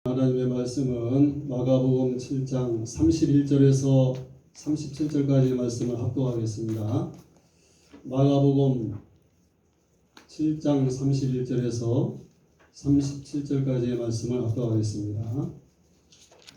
하나님의 말씀은 마가복음 7장 31절에서 37절까지의 말씀을 합독하겠습니다. 마가복음 7장 31절에서 37절까지의 말씀을 합독하겠습니다.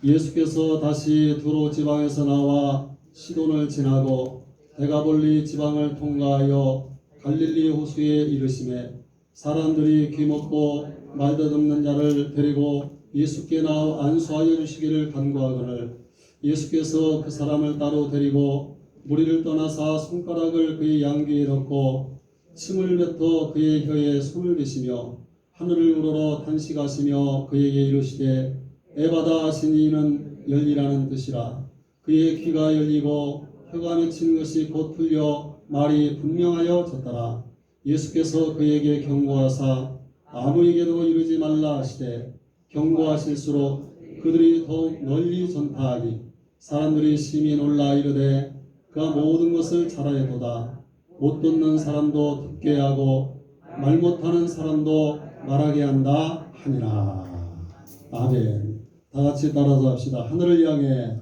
예수께서 다시 두로 지방에서 나와 시돈을 지나고 데가볼리 지방을 통과하여 갈릴리 호수에 이르시매 사람들이 귀먹고 말덧없는 자를 데리고 예수께 나와 안수하여 주시기를 간구하거늘 예수께서 그 사람을 따로 데리고 무리를 떠나사 손가락을 그의 양귀에 넣고 침을 뱉어 그의 혀에 손을 대시며 하늘을 우러러 탄식하시며 그에게 이르시되 에바다 하시니 이는 열리라는 뜻이라. 그의 귀가 열리고 혀가 맺힌 것이 곧 풀려 말이 분명하여 졌더라. 예수께서 그에게 경고하사 아무에게도 이르지 말라 하시되 경고하실수록 그들이 더욱 널리 전파하니 사람들이 심히 놀라 이르되 그가 모든 것을 잘하였도다. 못 듣는 사람도 듣게 하고 말 못하는 사람도 말하게 한다 하니라. 아멘. 다같이 따라서 합시다. 하늘을 향해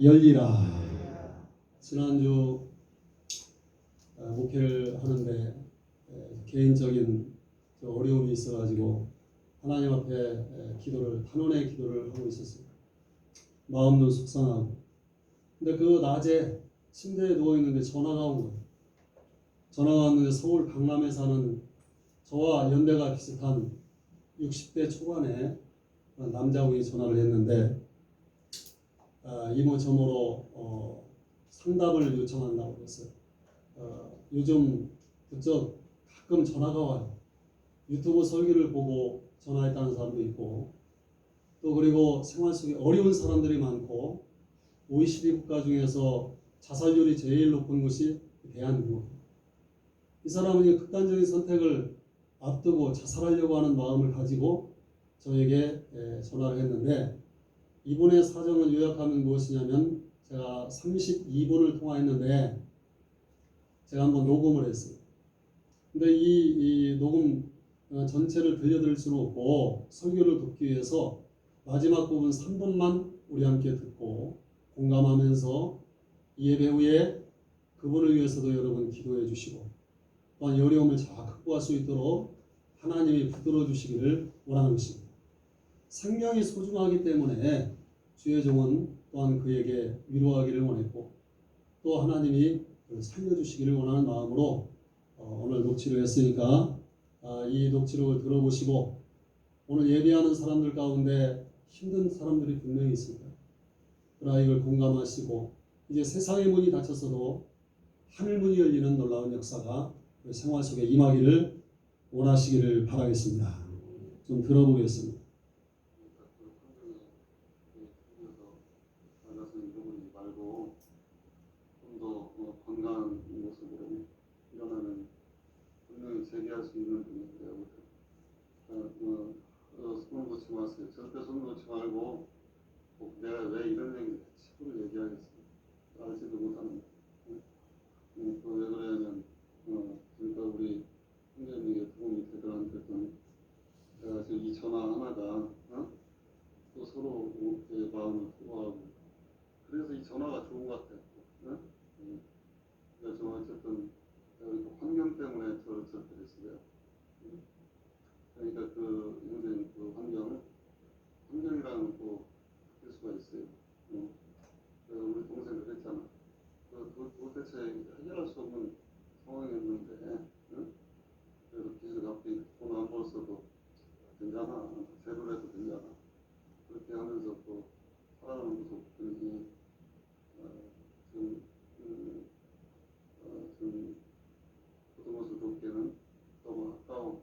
열리라. 지난주 목회를 하는데 개인적인 어려움이 있어가지고 하나님 앞에 탄원의 기도를 하고 있었습니다. 마음도 속상하고. 근데 그 낮에 침대에 누워있는데 전화가 온 거예요. 전화가 왔는데 서울 강남에 사는 저와 연대가 비슷한 60대 초반의 남자분이 전화를 했는데 이모저모로 상담을 요청한다고 그랬어요. 요즘 그쪽 가끔 전화가 와요. 유튜브 설교를 보고 전화했다는 사람도 있고 또 그리고 생활 속에 어려운 사람들이 많고 OECD 국가 중에서 자살률이 제일 높은 곳이 대한민국. 이 사람은 극단적인 선택을 앞두고 자살하려고 하는 마음을 가지고 저에게 전화를 했는데 이분의 사정을 요약하면 무엇이냐면 제가 32분을 통화했는데 제가 한번 녹음을 했어요. 근데 이 녹음 전체를 들려드릴 수는 없고 설교를 돕기 위해서 마지막 부분 3분만 우리 함께 듣고 공감하면서 예배 후에 그분을 위해서도 여러분 기도해 주시고 또한 이 어려움을 잘 극복할 수 있도록 하나님이 붙들어 주시기를 원하는 것입니다. 생명이 소중하기 때문에 주의 종은 또한 그에게 위로하기를 원했고 또 하나님이 그를 살려주시기를 원하는 마음으로 오늘 녹취를 했으니까 이 녹취록을 들어보시고 오늘 예배하는 사람들 가운데 힘든 사람들이 분명히 있습니다. 그러나 이걸 공감하시고 이제 세상의 문이 닫혔어도 하늘 문이 열리는 놀라운 역사가 생활 속에 임하기를 원하시기를 바라겠습니다. 좀 들어보겠습니다. 말고 좀 더 건강한 모습으로 일어나는 분명히 재개할 수 있는 분인데요. 손 놓지 마세요. 절대 손 놓지 말고 내가 왜 이런 얘기를 치부를 얘기하겠어요. 알지도 못하는 왜 그러냐면 그러니까 우리 형제님에게 도움이 되더라는 그랬더니 내가 지금 이 전화 하나가 또 서로 마음을 통화하고 그래서 이 전화가 좋은 것 같아요. 그래서 어쨌든 환경 때문에 저를 그랬어요. 그러니까 그 형제님 그 환경이라는 또 바뀔 수가 있어요. 우리 동생도 그랬잖아. 도대체 해결할 수 없는 상황이었는데 그래도 빚을 갚기 돈 안 벌어서도 괜찮아. 제로라도 괜찮아. 그렇게 하면서 또 살아가는 모습 보니 좀 그런 모습 돕기에는 너무 아까워.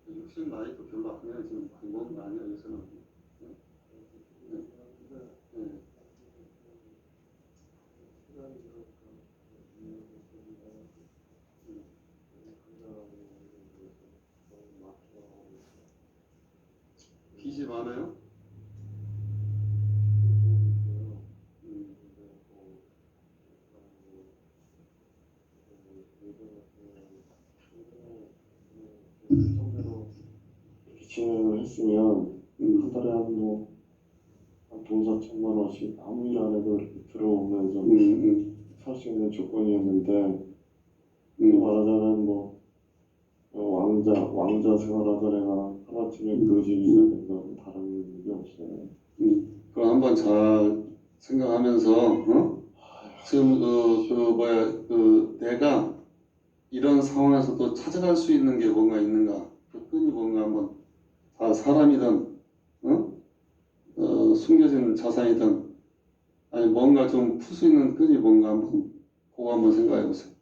60 나이도 별로 아니야. 지금 많이 먹은 거 아니야 요새는. 빚이 많아요? 정도로 지원을 했으면 한 달에 한 돈 4천만 원씩 아무 일 안 해도 이렇게 들어오면 좀 살 수 있는 조건이었는데 말하자면 왕자 생활하던 애가 하나쯤에 그어지기 시작한다면 다른 게 없어요. 그럼 한번 잘 생각하면서 지금 내가 이런 상황에서도 찾아갈 수 있는 게 뭔가 있는가, 그 끈이 뭔가 한번 다 사람이든 숨겨진 자산이든 아니 뭔가 좀 풀 수 있는 끈이 뭔가 한번 그거 한번 생각해 보세요.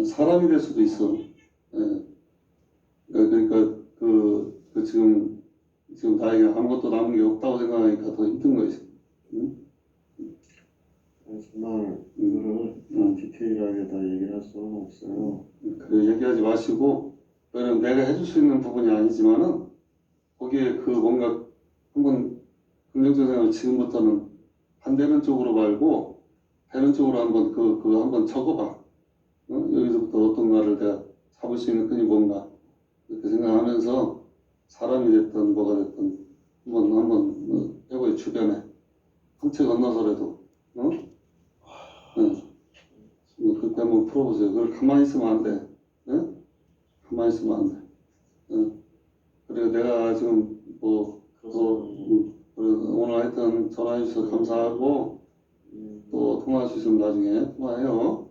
사람이 될 수도 있어. 그러니까 지금 나에게 아무것도 남은 게 없다고 생각하니까 더 힘든 거지. 정말 이거를 다 디테일하게 다 얘기를 할 수는 없어요. 그래 얘기하지 마시고, 왜냐면 내가 해줄 수 있는 부분이 아니지만은 거기에 뭔가 한번 긍정적 생각을 지금부터는 반대는 쪽으로 말고 되는 쪽으로 한번 한번 적어봐. 여기서부터 어떤가를 내가 잡을 수 있는 끈이 뭔가 이렇게 생각하면서 사람이 됐든 뭐가 됐든 한번 해보여. 주변에 한 채 건너서라도 그렇게 한번 풀어보세요. 그걸 가만히 있으면 안 돼. 가만히 있으면 안 돼. 그리고 내가 지금 오늘 하여튼 전화해 주셔서 감사하고 또 통화할 수 있으면 나중에 통화해요.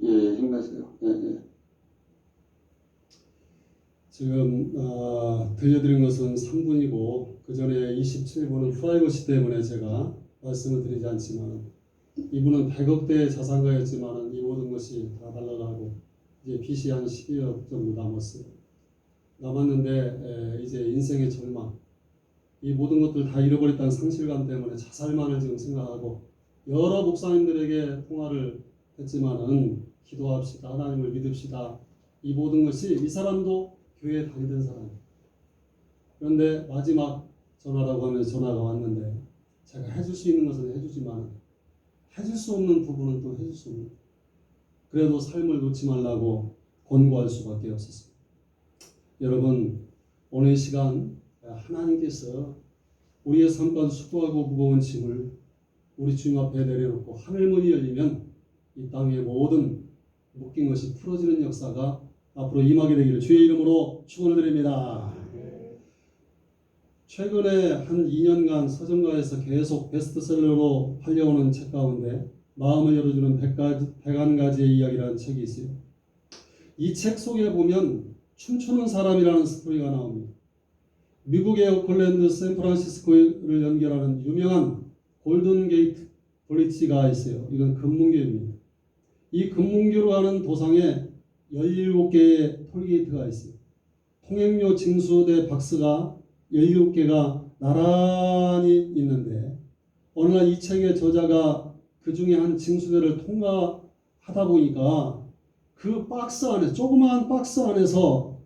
예, 힘내세요. 예. 지금 들려드린 것은 3분이고 그 전에 27분은 프라이버시 때문에 제가 말씀을 드리지 않지만 이분은 100억대 자산가였지만 이 모든 것이 다 날아가고 이제 빚이 한 12억 정도 남았어요. 남았는데 이제 인생의 절망, 이 모든 것들 다 잃어버렸다는 상실감 때문에 자살만을 지금 생각하고 여러 목사님들에게 통화를 했지만은 기도합시다, 하나님을 믿읍시다. 이 모든 것이 이 사람도 교회에 다니던 사람이에요. 그런데 마지막 전화라고 하면 전화가 왔는데 제가 해줄 수 있는 것은 해주지만 해줄 수 없는 부분은 또 해줄 수 없는 거예요. 그래도 삶을 놓지 말라고 권고할 수밖에 없었습니다. 여러분, 오늘 이 시간 하나님께서 우리의 삶과 수고하고 무거운 짐을 우리 주님 앞에 내려놓고 하늘문이 열리면 이 땅의 모든 묶인 것이 풀어지는 역사가 앞으로 임하게 되기를 주의 이름으로 축원을 드립니다. 최근에 한 2년간 서점가에서 계속 베스트셀러로 팔려오는 책 가운데 마음을 열어주는 101가지의 이야기라는 책이 있어요. 이 책 속에 보면 춤추는 사람이라는 스토리가 나옵니다. 미국의 오클랜드, 샌프란시스코를 연결하는 유명한 골든 게이트 브릿지가 있어요. 이건 금문교입니다. 이 금문교로 가는 도상에 17개의 톨게이트가 있어요. 통행료 징수대 박스가 17개가 나란히 있는데 어느 날 이 책의 저자가 그 중에 한 징수대를 통과하다 보니까 그 박스 안에, 조그마한 박스 안에서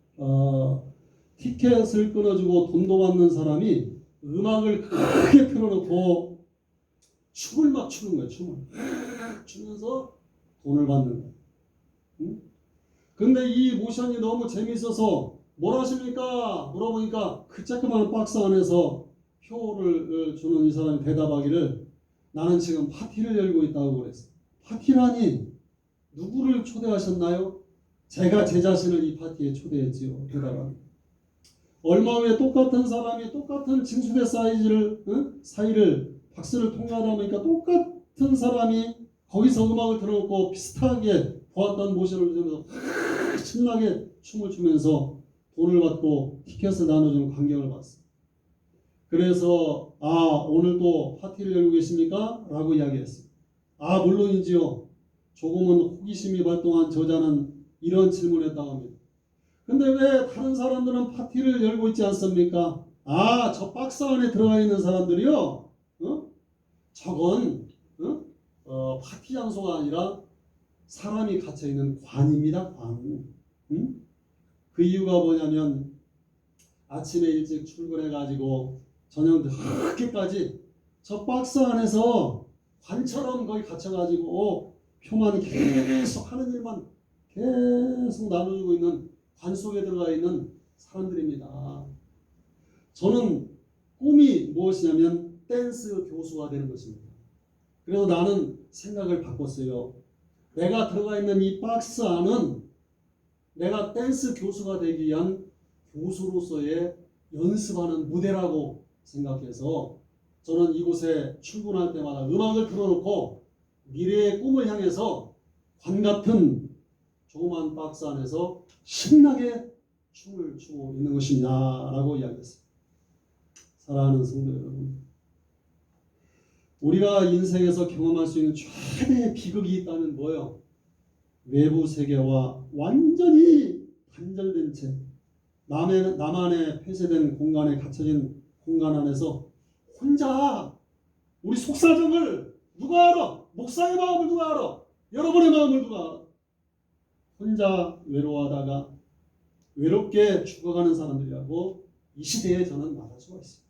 티켓을 끊어주고 돈도 받는 사람이 음악을 크게 틀어놓고 춤을 막 추는 거예요. 춤을 추면서 돈을 받는 거예요. 응? 근데 이 모션이 너무 재밌어서 뭘 하십니까? 물어보니까 그 조그마한 박스 안에서 표를 주는 이 사람이 대답하기를 나는 지금 파티를 열고 있다고 그랬어요. 파티라니 누구를 초대하셨나요? 제가 제 자신을 이 파티에 초대했지요. 대답합니다. 얼마 후에 똑같은 사람이 똑같은 징수대 사이를 박스를 통과하다 보니까 똑같은 사람이 거기서 음악을 틀어놓고 비슷하게 보았던 모션을 들으면서 신나게 춤을 추면서 돈을 받고 티켓을 나눠주는 광경을 봤어요. 그래서 오늘 또 파티를 열고 계십니까? 라고 이야기했어요. 물론이지요. 조금은 호기심이 발동한 저자는 이런 질문을 했다고 합니다. 근데 왜 다른 사람들은 파티를 열고 있지 않습니까? 저 박스 안에 들어가 있는 사람들이요. 저건 파티 장소가 아니라 사람이 갇혀있는 관입니다. 관. 그 이유가 뭐냐면 아침에 일찍 출근해가지고 저녁 늦게까지 저 박스 안에서 관처럼 거기 갇혀가지고 표만 계속 하는 일만 계속 나눠주고 있는 관 속에 들어가 있는 사람들입니다. 저는 꿈이 무엇이냐면 댄스 교수가 되는 것입니다. 그래서 나는 생각을 바꿨어요. 내가 들어가 있는 이 박스 안은 내가 댄스 교수가 되기 위한 교수로서의 연습하는 무대라고 생각해서 저는 이곳에 출근할 때마다 음악을 틀어놓고 미래의 꿈을 향해서 관 같은 조그만 박스 안에서 신나게 춤을 추고 있는 것입니다 라고 이야기했습니다. 사랑하는 성도 여러분, 우리가 인생에서 경험할 수 있는 최대의 비극이 있다면 뭐예요? 외부 세계와 완전히 단절된 채 나만의 폐쇄된 공간에 갇혀진 공간 안에서 혼자 우리 속사정을 누가 알아? 목사의 마음을 누가 알아? 여러분의 마음을 누가 알아? 혼자 외로워하다가 외롭게 죽어가는 사람들이라고 이 시대에 저는 말할 수가 있습니다.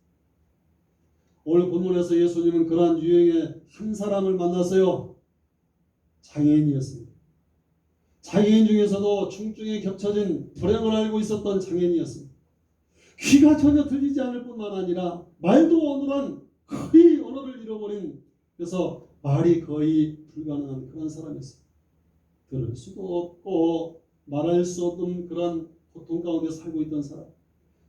오늘 본문에서 예수님은 그러한 유형의 한 사람을 만났어요. 장애인이었습니다. 장애인 중에서도 중증에 겹쳐진 불행을 알고 있었던 장애인이었습니다. 귀가 전혀 들리지 않을 뿐만 아니라 말도 어눌한 거의 언어를 잃어버린, 그래서 말이 거의 불가능한 그런 사람이었습니다. 들을 수도 없고 말할 수 없는 그런 고통 가운데 살고 있던 사람,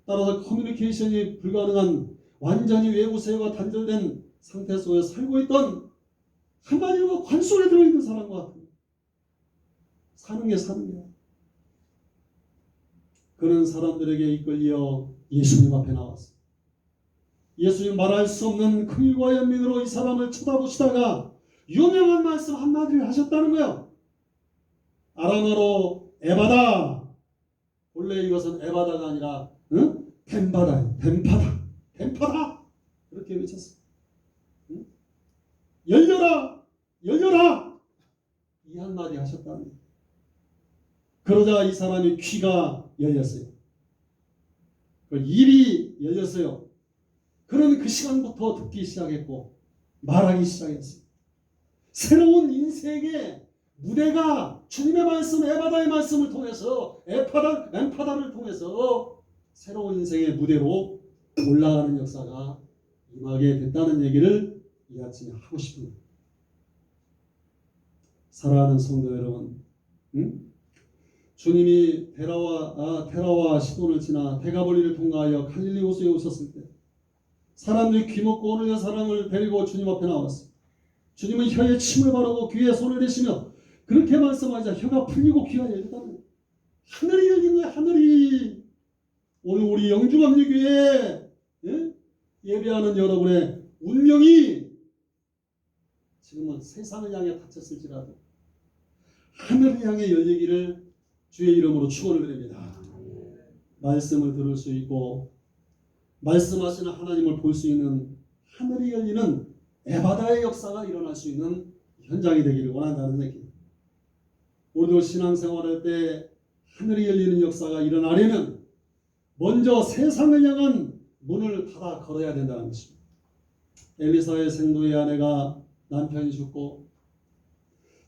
따라서 커뮤니케이션이 불가능한 완전히 외부 세계와 단절된 상태 속에 살고 있던, 한마디로 관 속에 들어있는 사람과 같은 사는 게 사는 거야. 그런 사람들에게 이끌려 예수님 앞에 나왔어. 예수님 말할 수 없는 긍휼과 연민으로 이 사람을 쳐다보시다가 유명한 말씀 한마디를 하셨다는 거예요. 아람어로 에바다. 원래 이것은 에바다가 아니라 뱀바다예요. 뱀파다. 그렇게 외쳤어요. 열려라. 이 한마디 하셨다는 거예요. 그러자 이 사람의 귀가 열렸어요. 입이 열렸어요. 그러면 그 시간부터 듣기 시작했고 말하기 시작했어요. 새로운 인생의 무대가 주님의 말씀, 에바다의 말씀을 통해서, 엠파다를 통해서 새로운 인생의 무대로 올라가는 역사가 임하게 됐다는 얘기를 이 아침에 하고 싶습니다. 사랑하는 성도 여러분, 주님이 테라와 시돈을 지나 대가볼리를 통과하여 갈릴리 호수에 오셨을 때 사람들이 귀먹고 오는 사람을 데리고 주님 앞에 나왔어요. 주님은 혀에 침을 바르고 귀에 손을 대시며 그렇게 말씀하자 혀가 풀리고 귀가 열렸다는 거예요. 하늘이 열린 거예요. 하늘이. 오늘 우리 영주감리교회 예배하는 여러분의 운명이 지금은 세상을 향해 닫혔을지라도 하늘을 향해 열리기를 주의 이름으로 축원을 드립니다. 말씀을 들을 수 있고 말씀하시는 하나님을 볼 수 있는, 하늘이 열리는 에바다의 역사가 일어날 수 있는 현장이 되기를 원한다는 얘기입니다. 우리도 신앙생활할 때 하늘이 열리는 역사가 일어나려면 먼저 세상을 향한 문을 닫아 걸어야 된다는 것입니다. 엘리사의 생도의 아내가 남편이 죽고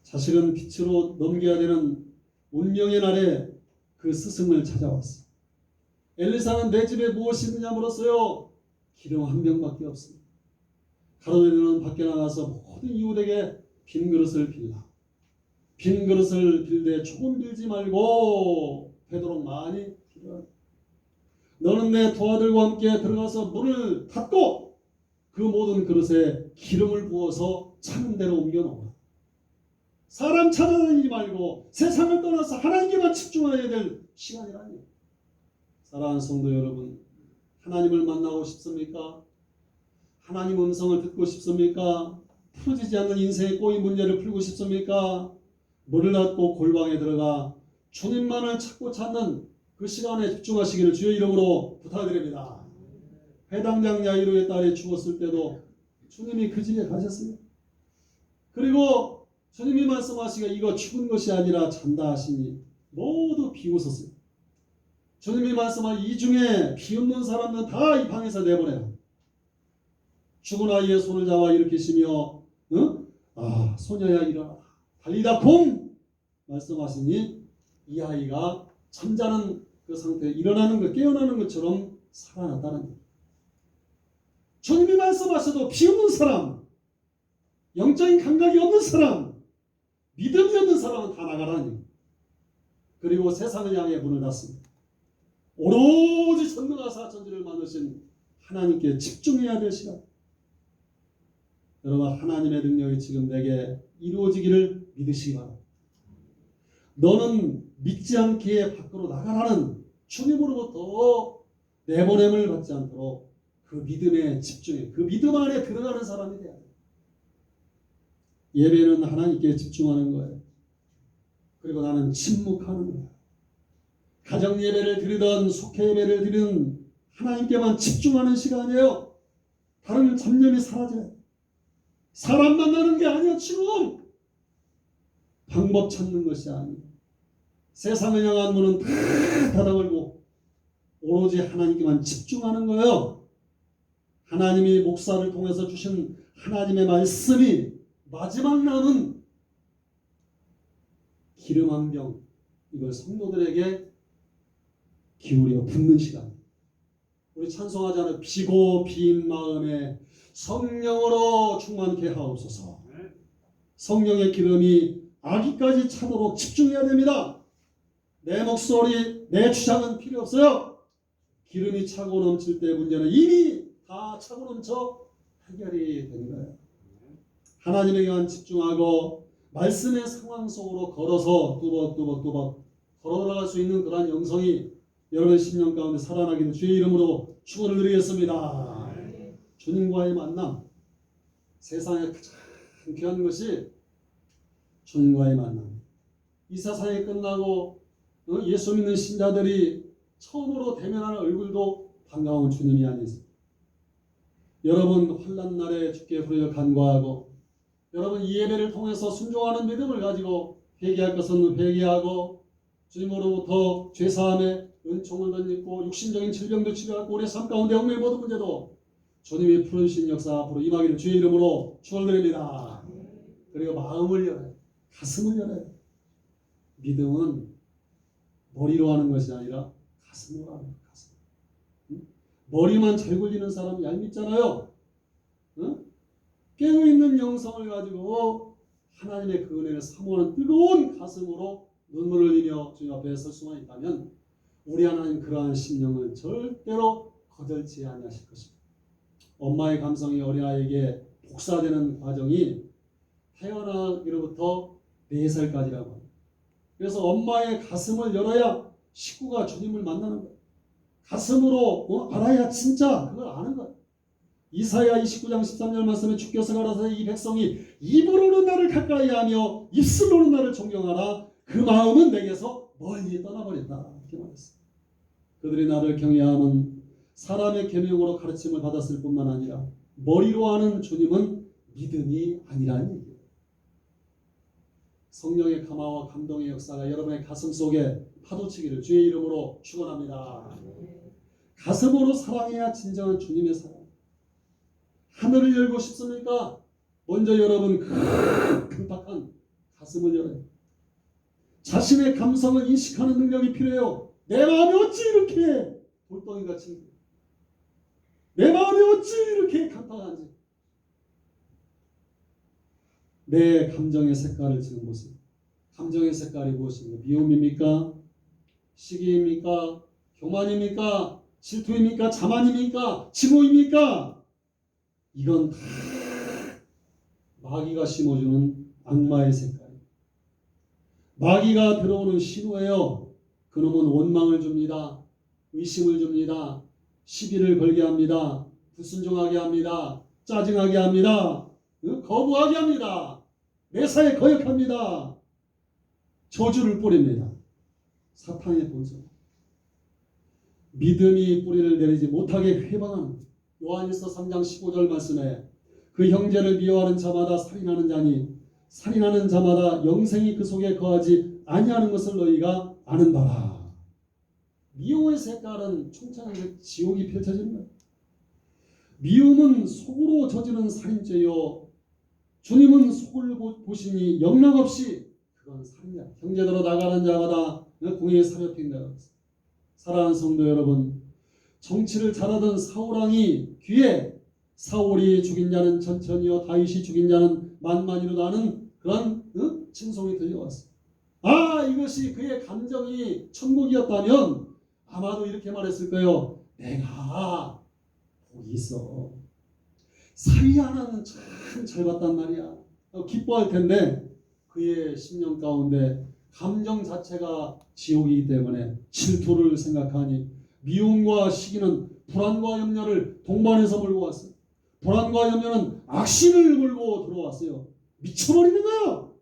자식은 빛으로 넘겨야 되는 운명의 날에 그 스승을 찾아왔어. 엘리사는 내 집에 무엇이 있느냐 물었어요. 기름 한 병밖에 없습니다. 가로되는 밖에 나가서 모든 이웃에게 빈 그릇을 빌라. 빈 그릇을 빌되 조금 빌지 말고 되도록 많이 빌어라. 너는 내 두 아들과 함께 들어가서 문을 닫고 그 모든 그릇에 기름을 부어서 차는 대로 옮겨 놓아라. 사람 찾아다니지 말고 세상을 떠나서 하나님께만 집중해야 될 시간이라니. 사랑하는 성도 여러분, 하나님을 만나고 싶습니까? 하나님 음성을 듣고 싶습니까? 풀어지지 않는 인생의 꼬인 문제를 풀고 싶습니까? 문을 닫고 골방에 들어가 주님만을 찾는 그 시간에 집중하시기를 주의 이름으로 부탁드립니다. 회당장 야이로의 딸이 죽었을 때도 주님이 그 집에 가셨어요. 그리고 주님이 말씀하시기에 이거 죽은 것이 아니라 잔다 하시니 모두 비웃었어요. 주님이 말씀한 이 중에 비웃는 사람은 다 이 방에서 내보내라. 죽은 아이의 손을 잡아 일으키시며 소녀야 일어나라. 달리다 kum 말씀하시니 이 아이가 잠자는 그 상태에 일어나는 것, 깨어나는 것처럼 살아났다는 거예요. 주님이 말씀하셔도 피 없는 사람, 영적인 감각이 없는 사람, 믿음이 없는 사람은 다 나가라니. 그리고 세상을 향해 문을 닫습니다. 오로지 전능하사 천지를 만드신 하나님께 집중해야 될 시간. 여러분, 하나님의 능력이 지금 내게 이루어지기를 믿으시기 바랍니다. 너는 믿지 않기에 밖으로 나가라는 주님으로부터 내보냄을 받지 않도록 그 믿음에 집중해, 그 믿음 안에 들어가는 사람이 돼야 돼. 예배는 하나님께 집중하는 거예요. 그리고 나는 침묵하는 거예요. 가정 예배를 드리든 속회 예배를 드리든 하나님께만 집중하는 시간이에요. 다른 잡념이 사라져요. 사람 만나는 게 아니야. 지금 방법 찾는 것이 아니에요. 세상을 향한 문은 다 닫아버리고 오로지 하나님께만 집중하는 거예요. 하나님이 목사를 통해서 주신 하나님의 말씀이 마지막 남은 기름 한 병, 이걸 성도들에게 기울여 붓는 시간. 우리 찬송하자는 비고 빈 마음에 성령으로 충만케 하옵소서. 성령의 기름이 아기까지 차도록 집중해야 됩니다. 내 목소리, 내 주장은 필요 없어요. 기름이 차고 넘칠 때 문제는 이미 다 차고 넘쳐 해결이 된 거예요. 하나님에게만 집중하고 말씀의 상황 속으로 걸어서 뚜벅뚜벅 걸어 들어갈 수 있는 그러한 영성이 여러분의 심령 가운데 살아나기를 주의 이름으로 축원을 드리겠습니다. 주님과의 만남, 세상에 가장 귀한 것이 주님과의 만남. 이 세상이 끝나고 예수 믿는 신자들이 처음으로 대면하는 얼굴도 반가운 주님이 아니세요. 여러분 환난 날에 주께 부르짖어 간구하고, 여러분 이 예배를 통해서 순종하는 믿음을 가지고 회개할 것은 회개하고, 주님으로부터 죄사함의 은총을 덧입고 육신적인 질병도 치료하고 우리의 삶 가운데 얽매인 모든 문제도 주님이 풀어주신 역사 앞으로 임하기를 주의 이름으로 축원드립니다. 그리고 마음을 열어요. 가슴을 열어요. 믿음은 머리로 하는 것이 아니라 가슴으로 하는 거예요. 가슴. 머리만 잘 굴리는 사람이 얄밉잖아요. 깨어있는 영성을 가지고 하나님의 그 은혜를 사모하는 뜨거운 가슴으로 눈물을 흘리며 주님 앞에 설 수만 있다면 우리 하나님 그러한 심령을 절대로 거절치 아니하실 것입니다. 엄마의 감성이 어린아이에게 복사되는 과정이 태어나기로부터 4살까지라고 합니다. 그래서 엄마의 가슴을 열어야 식구가 주님을 만나는 거예요. 가슴으로 알아야 진짜 그걸 아는 거예요. 이사야 29장 13절 말씀에 주께서 가라사대 이 백성이 입으로는 나를 가까이하며 입술로는 나를 존경하라. 그 마음은 내게서 멀리 떠나버린다. 이렇게 말했어요. 그들이 나를 경외함은 사람의 계명으로 가르침을 받았을 뿐만 아니라 머리로 하는 주님은 믿음이 아니라는 얘기예요. 성령의 감화와 감동의 역사가 여러분의 가슴 속에 파도치기를 주의 이름으로 축원합니다. 가슴으로 사랑해야 진정한 주님의 사랑. 하늘을 열고 싶습니까? 먼저 여러분 큼팍한 가슴을 열어요. 자신의 감성을 인식하는 능력이 필요해요. 내 마음이 어찌 이렇게 돌덩이같이, 내 마음이 어찌 이렇게 간판한지, 내 감정의 색깔을 지금 보세요. 감정의 색깔이 무엇입니까? 미움입니까? 시기입니까? 교만입니까? 질투입니까? 자만입니까? 증오입니까? 이건 다 마귀가 심어주는 악마의 색깔. 마귀가 들어오는 신호예요. 그놈은 원망을 줍니다. 의심을 줍니다. 시비를 걸게 합니다. 불순종하게 합니다. 짜증하게 합니다. 거부하게 합니다. 매사에 거역합니다. 저주를 뿌립니다. 사탄의 본성. 믿음이 뿌리를 내리지 못하게 회방하는 요한일서 3장 15절 말씀에 그 형제를 미워하는 자마다 살인하는 자니 살인하는 자마다 영생이 그 속에 거하지 아니하는 것을 너희가 아는 바라. 미움의 색깔은 총창의 지옥이 펼쳐지는 거예요. 미움은 속으로 저지른 살인죄요 주님은 속을 보시니 영락없이 그건 살인이야. 형제들로 나가는 자마다 공의에 사렵힌다. 사랑하는 성도 여러분, 정치를 잘하던 사울왕이 뒤에 사울이 죽인 자는 천천히요 다윗이 죽인 자는 만만이로다는 그런 칭송이 들려왔어요. 이것이 그의 감정이 천국이었다면 아마도 이렇게 말했을 거예요. 내가 복이 있어. 사위 하나는 참 잘 봤단 말이야. 기뻐할 텐데 그의 심령 가운데 감정 자체가 지옥이기 때문에 질투를 생각하니 미움과 시기는 불안과 염려를 동반해서 몰고 왔어요. 불안과 염려는 악신을 몰고 들어왔어요. 미쳐버리는 거예요.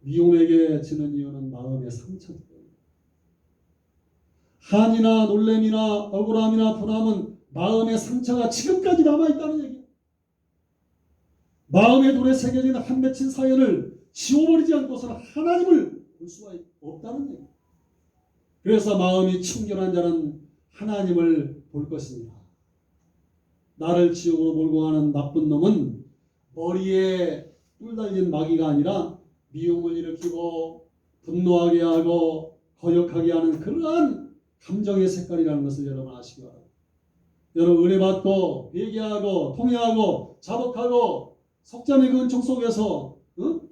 미움에게 지는 이유는 마음의 상처 때문에. 한이나 놀램이나 억울함이나 분함은 마음의 상처가 지금까지 남아있다는 얘기예요. 마음의 돌에 새겨진 한 맺힌 사연을 지워버리지 않고서는 하나님을 볼 수가 없다는 얘기예요. 그래서 마음이 청결한 자는 하나님을 볼 것입니다. 나를 지옥으로 몰고 가는 나쁜 놈은 머리에 뿔 달린 마귀가 아니라 미움을 일으키고 분노하게 하고 거역하게 하는 그러한 감정의 색깔이라는 것을 여러분 아시기 바랍니다. 여러분 은혜 받고 회개하고 통회하고 자복하고 속잠의 그 은총 속에서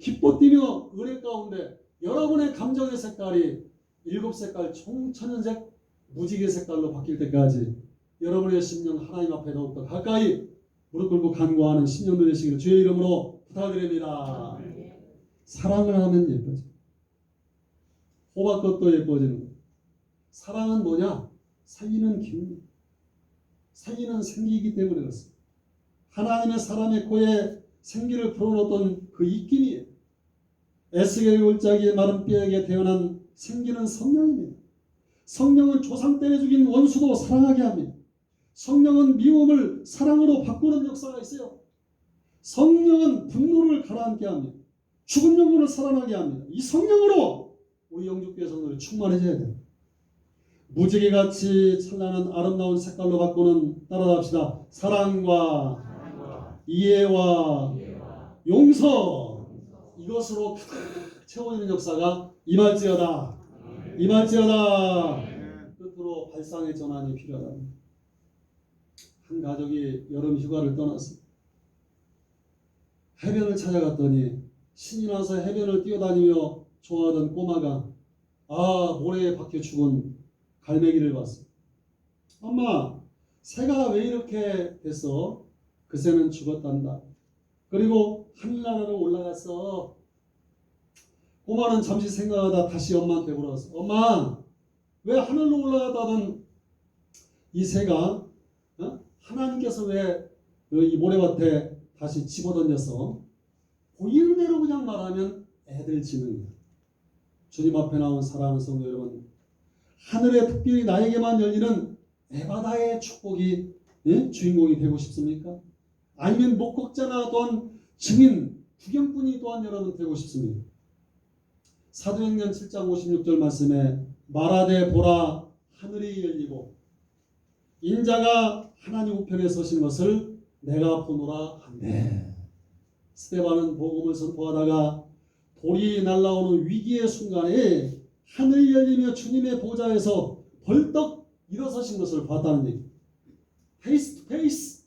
기뻐 뛰며 은혜 가운데 여러분의 감정의 색깔이 7색깔 총 천연색 무지개 색깔로 바뀔 때까지 여러분의 심령 하나님 앞에 더욱더 가까이 무릎 꿇고 간구하는 신령도 되시기를 주의 이름으로 부탁드립니다. 사랑을 하면 예뻐져. 호박꽃도 예뻐지는 거예요. 사랑은 뭐냐? 살리는 기운, 살리는 생기이기 때문에 그렇습니다. 하나님의 사람의 코에 생기를 불어넣었던 그 입김이에요. 에스겔 골짜기의 마른 뼈에게 태어난 생기는 성령입니다. 성령은 조상 때에 죽인 원수도 사랑하게 합니다. 성령은 미움을 사랑으로 바꾸는 역사가 있어요. 성령은 분노를 가라앉게 합니다. 죽은 영혼을 살아나게 합니다. 이 성령으로 우리 영주교회 성도들이 충만해져야 돼요. 무지개같이 찬란한 아름다운 색깔로 바꾸는 따라합시다. 사랑과 이해와 용서, 이것으로 가득 채워지는 역사가 임할지어다. 임할지어다. 끝으로 발상의 전환이 필요하답니다. 한 가족이 여름 휴가를 떠났습니다. 해변을 찾아갔더니 신이 나서 해변을 뛰어다니며 좋아하던 꼬마가 모래에 박혀 죽은 갈매기를 봤습니다. 엄마, 새가 왜 이렇게 됐어? 그 새는 죽었단다. 그리고 하늘나라로 올라갔어. 꼬마는 잠시 생각하다 다시 엄마한테 물었어. 엄마, 왜 하늘로 올라가다던 이 새가 하나님께서 왜 이 모래밭에 다시 집어던졌어? 보이는 대로 그냥 말하면 애들 지는 거야. 주님 앞에 나온 사랑하는 성도 여러분, 하늘의 특별히 나에게만 열리는 에바다의 축복이 주인공이 되고 싶습니까? 아니면 목격자나 또한 증인, 구경꾼이 또한 여러분 되고 싶습니까? 사도행전 7장 56절 말씀에 말하되 보라 하늘이 열리고 인자가 하나님 우편에 서신 것을 내가 보노라 한대. 스데반은 복음을 선포하다가 돌이 날아오는 위기의 순간에 하늘이 열리며 주님의 보좌에서 벌떡 일어서신 것을 봤다는 얘기. 페이스 투 페이스.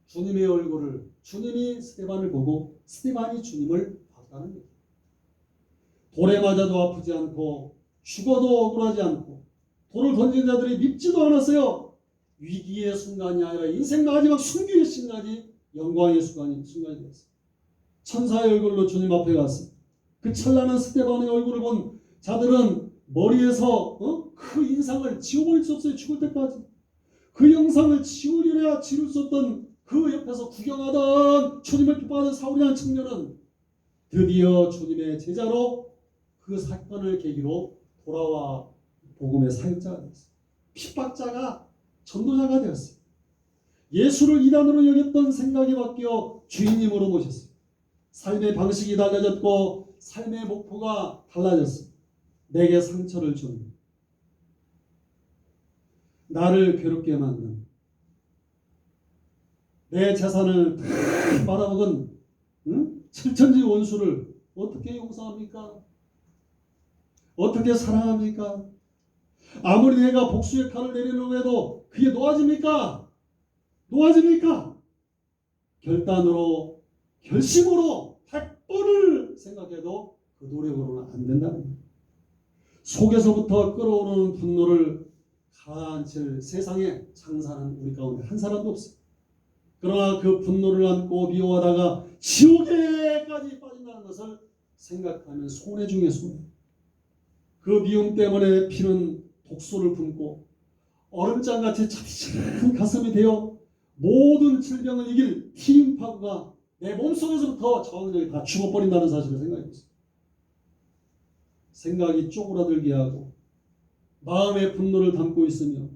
주님의 얼굴을, 주님이 스데반을 보고 스데반이 주님을 봤다는 얘기. 돌에 맞아도 아프지 않고 죽어도 억울하지 않고 돌을 던진 자들이 밉지도 않았어요. 위기의 순간이 아니라 인생 마지막 순교의 순간이 영광의 순간이 되었어요. 천사의 얼굴로 주님 앞에 갔습니다. 그 찬란한 스데반의 얼굴을 본 자들은 머리에서 그 인상을 지워버릴 수 없어요. 죽을 때까지. 그 영상을 지우려야 지울 수 없던 그 옆에서 구경하던 주님을 기뻐하던 사울이라는 청년은 드디어 주님의 제자로 그 사건을 계기로 돌아와 복음의 사역자가 되었어요. 핍박자가 전도자가 되었어요. 예수를 이단으로 여겼던 생각이 바뀌어 주인님으로 모셨어요. 삶의 방식이 달라졌고 삶의 목표가 달라졌어요. 내게 상처를 준, 나를 괴롭게 만든, 내 재산을 다 말아먹은 칠천지 원수를 어떻게 용서합니까? 어떻게 사랑합니까? 아무리 내가 복수의 칼을 내리려고 해도 그게 놓아집니까? 놓아집니까? 결단으로 결심으로 100번을 생각해도 그 노력으로는 안 된다는 거예요. 속에서부터 끓어오르는 분노를 가라앉힐 세상에 창사는 우리 가운데 한 사람도 없어요. 그러나 그 분노를 안고 미워하다가 지옥에까지 빠진다는 것을 생각하면 손해 중에 손해. 그 미움 때문에 피는 독소를 품고 얼음장같이 차디찬 가슴이 되어 모든 질병을 이길 티인파구가 내 몸속에서부터 자원력이 다 죽어버린다는 사실을 생각해보세요. 생각이 쪼그라들게 하고 마음의 분노를 담고 있으며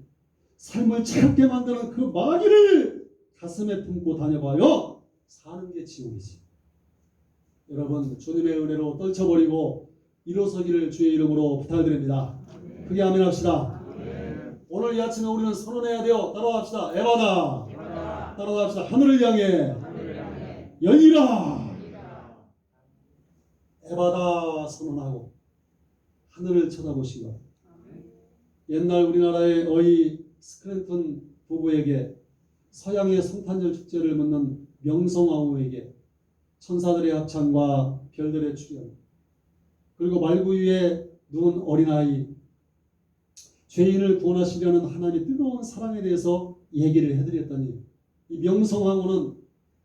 삶을 차갑게 만드는 그 마귀를 가슴에 품고 다녀봐요. 사는 게 지옥이지. 여러분 주님의 은혜로 떨쳐버리고 일어서기를 주의 이름으로 부탁드립니다. 크게 아멘 합시다. 오늘 이 아침에 우리는 선언해야 돼요. 따라합시다. 에바다. 따라합시다. 하늘을 향해 열리라. 에바다 선언하고 하늘을 쳐다보시고 옛날 우리나라의 어이 스크랜턴 부부에게 서양의 성탄절 축제를 묻는 명성황후에게 천사들의 합창과 별들의 출현 그리고 말구 위에 누운 어린아이 죄인을 구원하시려는 하나님의 뜨거운 사랑에 대해서 얘기를 해드렸더니 이 명성황후는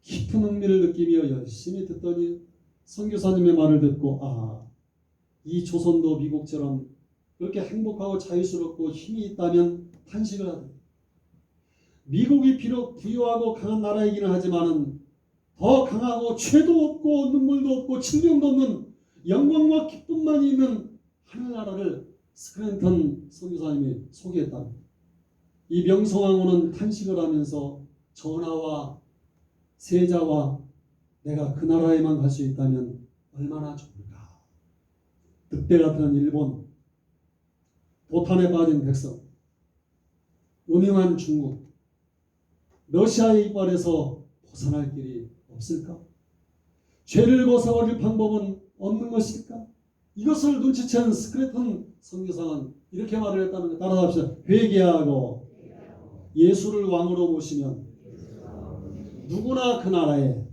깊은 흥미를 느끼며 열심히 듣더니 선교사님의 말을 듣고 이 조선도 미국처럼 그렇게 행복하고 자유스럽고 힘이 있다면 탄식을 하더니 미국이 비록 부유하고 강한 나라이기는 하지만은 더 강하고 죄도 없고 눈물도 없고 질병도 없는 영광과 기쁨만 있는 하늘나라를 스크랜턴 선교사님이 소개했다. 이 명성황후는 탄식을 하면서 전하와 세자와 내가 그 나라에만 갈 수 있다면 얼마나 좋을까. 늑대 같은 일본, 도탄에 빠진 백성, 음흉한 중국, 러시아의 이빨에서 벗어날 길이 없을까? 죄를 벗어버릴 방법은 없는 것일까? 이것을 눈치챈 스크래턴 선교사는 이렇게 말을 했다는 거 따라합시다. 회개하고 예수를 왕으로 모시면 누구나 그 나라에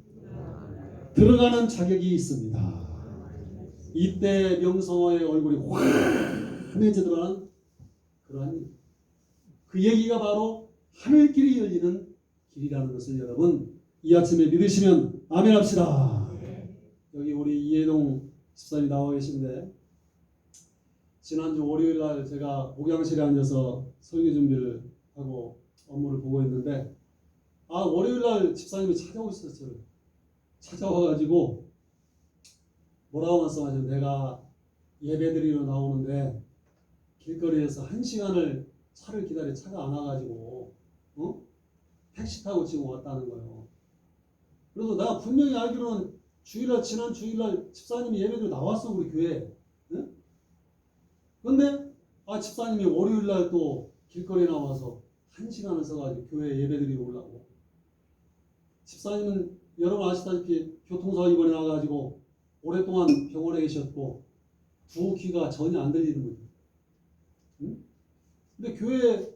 들어가는 자격이 있습니다. 이때 명성황후의 얼굴이 환해지더라는 그러한 그 얘기가 바로 하늘길이 열리는 길이라는 것을 여러분 이 아침에 믿으시면 아멘 합시다. 여기 우리 이해동 집사님이 나와 계신데 지난주 월요일날 제가 목양실에 앉아서 설교 준비를 하고 업무를 보고 있는데 월요일날 집사님이 찾아오셨어요. 찾아와가지고 뭐라고 말씀하죠? 내가 예배드리러 나오는데 길거리에서 1시간을 차를 기다려 차가 안 와가지고 택시 타고 지금 왔다는 거예요. 그래서 내가 분명히 알기로는 지난 주일날 집사님이 예배드리러 나왔어 우리 교회에. 그런데 집사님이 월요일날 또 길거리에 나와서 1시간을 써가지고 교회에 예배드리러 오려고. 집사님은 여러분 아시다시피 교통사고 이번에 나가지고 오랫동안 병원에 계셨고 두 귀가 전혀 안 들리는 거예요. 근데 교회에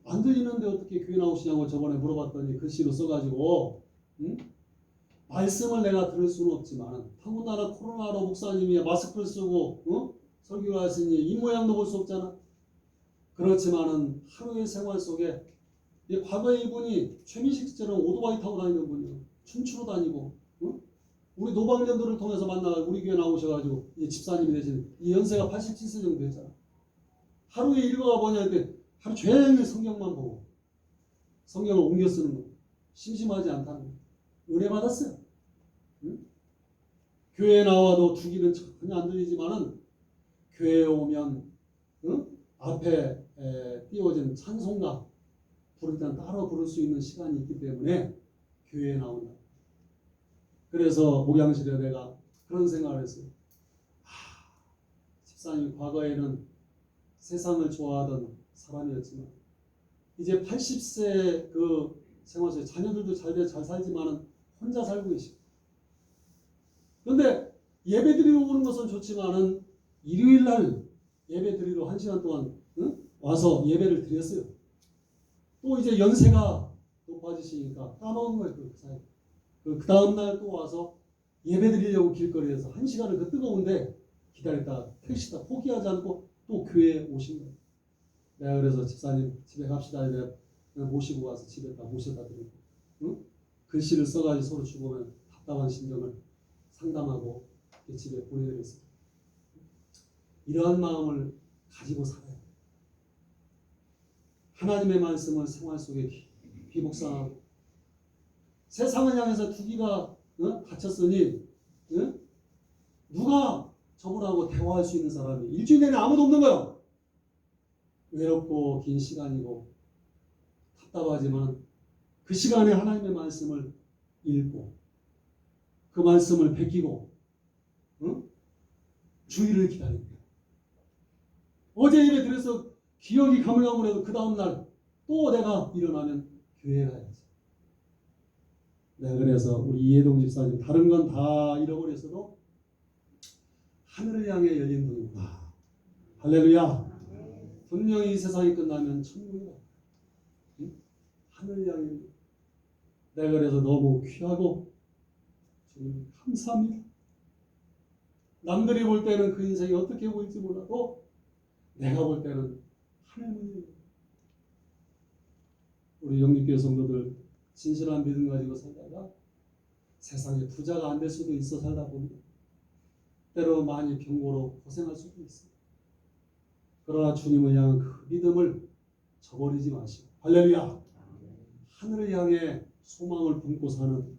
안 들리는데 어떻게 교회 나오시냐고 저번에 물어봤더니 글씨로 써가지고 말씀을 내가 들을 수는 없지만 더군다나 코로나로 목사님이 마스크를 쓰고 설교를 하시니 이 모양도 볼 수 없잖아. 그렇지만은 하루의 생활 속에 과거에 이분이 최민식처럼 오토바이 타고 다니는 분이요. 춤추러 다니고 우리 노방년들을 통해서 만나 우리 교회 나오셔가지고 이제 집사님이 되신 이 연세가 87세 정도 됐잖아. 하루에 일과가 뭐냐 할 하루 종일 성경만 보고 성경을 옮겨 쓰는 거 심심하지 않다는 거 은혜 받았어요. 교회에 나와도 두 귀는 전혀 안 들리지만은 교회에 오면 앞에 띄워진 찬송가 부를 때는 따로 부를 수 있는 시간이 있기 때문에 교회에 나온다. 그래서 목양실에 내가 그런 생각을 했어요. 집사님 과거에는 세상을 좋아하던 사람이었지만 이제 80세 그 생활 속에 자녀들도 잘 살지만은 혼자 살고 계시고 그런데 예배 드리러 오는 것은 좋지만은 일요일날 예배 드리러 1시간 동안 와서 예배를 드렸어요. 또 이제 연세가 높아지시니까 까먹은 거예요. 그 사이. 그 다음날 또 와서 예배 드리려고 길거리에서 1시간을 그 뜨거운데 기다렸다 택시 다 포기하지 않고 또 교회에 오신 거예요. 내가 그래서 집사님 집에 갑시다. 내가 모시고 와서 집에다 모셔다 드리고, 응? 글씨를 써가지고 서로 주고면 답답한 심정을 상담하고 집에 보내드렸습니다. 이러한 마음을 가지고 살아야 돼요. 하나님의 말씀을 생활 속에 깊이 묵상하고, 세상을 향해서 두기가 갇혔으니 누가 저분하고 대화할 수 있는 사람이 일주일 내내 아무도 없는 거예요. 외롭고 긴 시간이고 답답하지만 그 시간에 하나님의 말씀을 읽고 그 말씀을 베끼고 주의를 기다립니다. 어제 예배 드려서 기억이 가물가물해도 그 다음날 또 내가 일어나면 교회에 가야지. 네, 그래서 우리 이해동 집사님 다른 건 다 잃어버렸어도 하늘을 향해 열린 문이구나. 할렐루야. 분명히 이 세상이 끝나면 천국이다. 하늘을 향해. 내가 그래서 너무 귀하고 주님 감사합니다. 남들이 볼 때는 그 인생이 어떻게 보일지 몰라도 내가 볼 때는 하늘문이에요. 우리 영립교회 성도들 진실한 믿음 가지고 살다가 세상에 부자가 안 될 수도 있어 살다 보면 때로 많이 병고로 고생할 수도 있어요. 그러나 주님을 향한 그 믿음을 저버리지 마시고 할렐루야. 하늘을 향해 소망을 품고 사는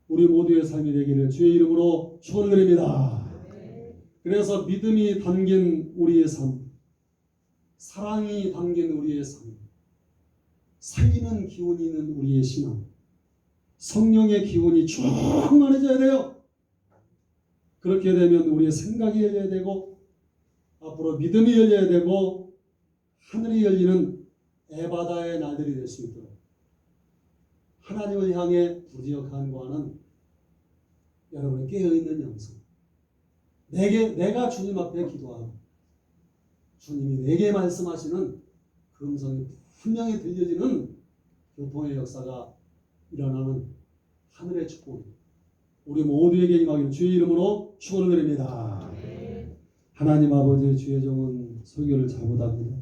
우리 모두의 삶이 되기를 주의 이름으로 축원드립니다. 그래서 믿음이 담긴 우리의 삶, 사랑이 담긴 우리의 삶, 살리는 기운이 있는 우리의 신앙, 성령의 기운이 충만해져야 돼요. 그렇게 되면 우리의 생각이 열려야 되고 앞으로 믿음이 열려야 되고 하늘이 열리는 에바다의 날들이 될 수 있도록 하나님을 향해 부지어 간구하는 여러분의 깨어있는 영성, 내가 주님 앞에 기도하고 주님이 내게 말씀하시는 그 음성이 분명히 들려지는 교통의 역사가 일어나는 하늘의 축복이 우리 모두에게 임하기를 주의 이름으로 축원을 드립니다. 하나님 아버지의 주의 종은 설교를 잘못합니다.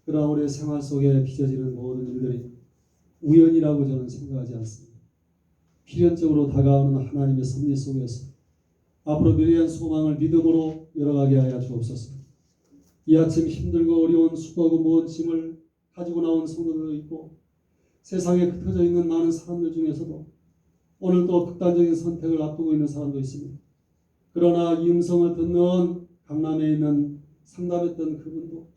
그러나 우리의 생활 속에 빚어지는 모든 일들이 우연이라고 저는 생각하지 않습니다. 필연적으로 다가오는 하나님의 섭리 속에서 앞으로 미래한 소망을 믿음으로 열어가게 하여 주옵소서. 이 아침 힘들고 어려운 수고하고 무거운 짐을 가지고 나온 성도들도 있고 세상에 흩어져 있는 많은 사람들 중에서도 오늘 또 극단적인 선택을 앞두고 있는 사람도 있습니다. 그러나 이 음성을 듣는 강남에 있는 상담했던 그분도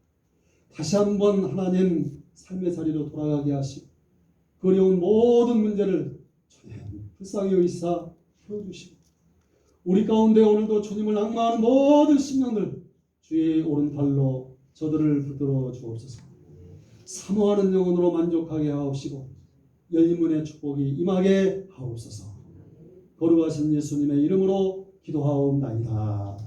다시 한번 하나님 삶의 자리로 돌아가게 하시고 그 어려운 모든 문제를 주님 불쌍히 여기사 풀어주시고 우리 가운데 오늘도 주님을 낭만하는 모든 심령들 주의 오른팔로 저들을 붙들어 주옵소서. 사모하는 영혼으로 만족하게 하옵시고 열린 문의 축복이 임하게 하옵소서. 거룩하신 예수님의 이름으로 기도하옵나이다.